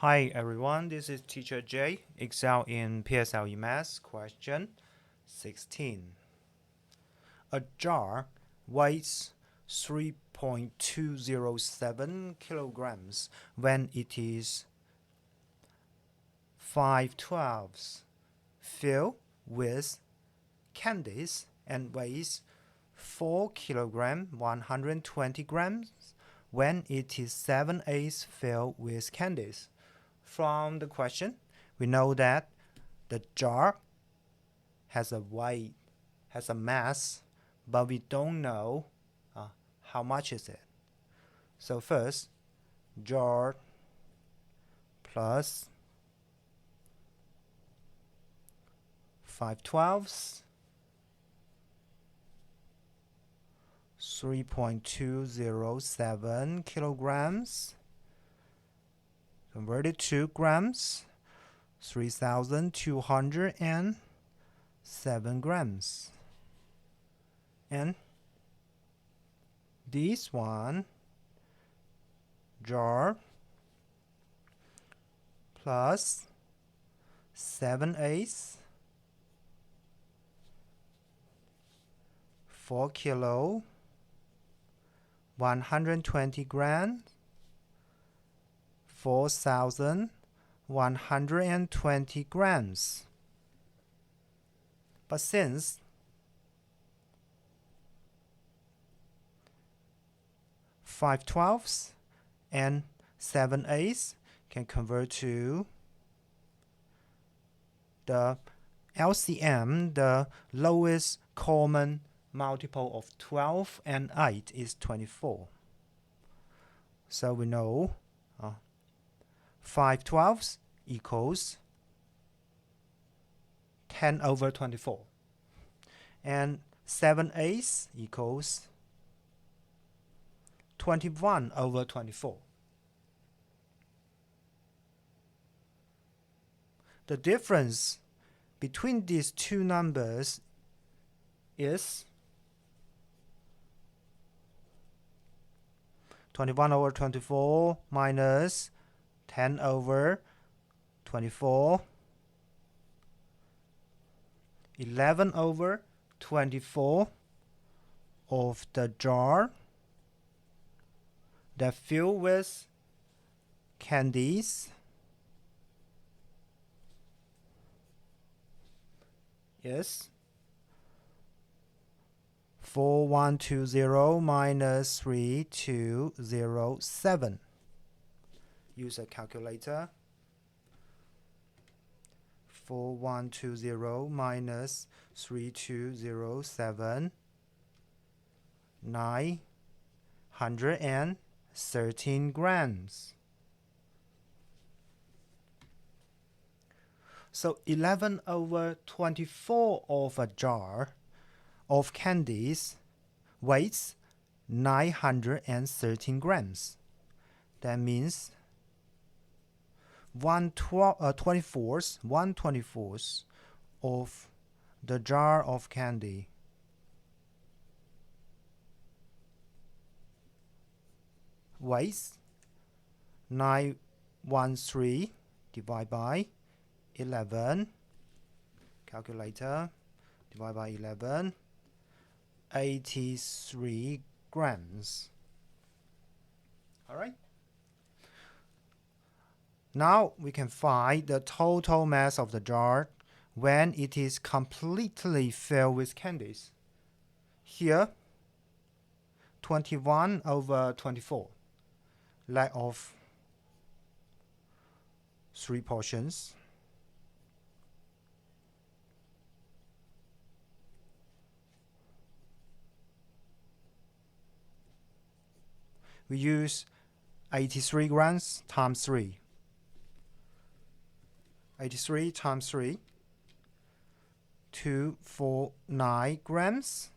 Hi everyone, this is Teacher J. Excel in PSLE Math. Question 16. A jar weighs 3.207 kilograms when it is 5/12 filled with candies and weighs 4 kilograms 120 grams when it is 7/8 filled with candies. From the question, we know that the jar has a weight, has a mass, but we don't know how much is it. So first, jar plus 5/12, 3.207 kilograms, converted to grams, 3,207 grams. And this one, jar plus 7/8, 4 kilo, 120 grams, 4,120 grams. But since 5/12 and 7/8 can convert to the LCM, the lowest common multiple of 12 and 8 is 24. So we know 5/12 equals 10 over 24. And 7/8 equals 21 over 24. The difference between these two numbers is 21 over 24 minus 10 over 24, 11 over 24 of the jar that filled with candies is 4120 minus 3207. Use a calculator. 4120 minus 3207, 913 grams. So 11 over 24 of a jar of candies weighs 913 grams. That means 1/24 of the jar of candy weighs 913 divided by 11. Calculator. Divide by 11. 83 grams. All right. Now we can find the total mass of the jar when it is completely filled with candies. Here, 21 over 24, lack of 3 portions. We use 83 grams times 3. 83 times 3, 249 grams.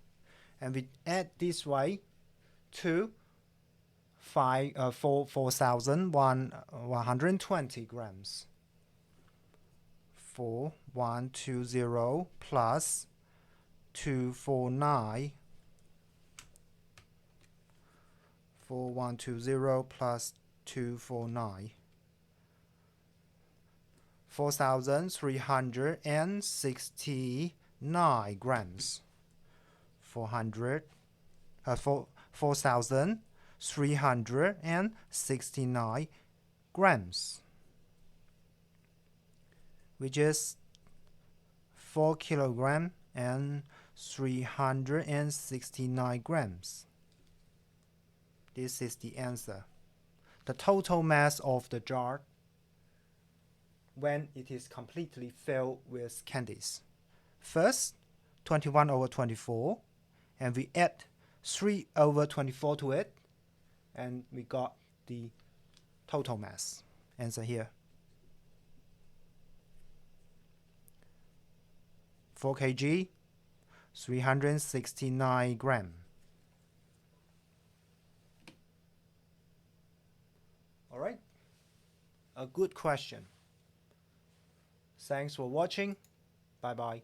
And we add this way to 4,120 grams. 4120 plus 249. 4120 plus 249. 4,369 grams. 4,369 grams, which is 4 kilogram and 369 grams. This is the answer. The total mass of the jar when it is completely filled with candies. First, 21/24, and we add 3/24 to it, and we got the total mass. Answer here. 4 kg, 369 gram. All right, a good question. Thanks for watching. Bye bye.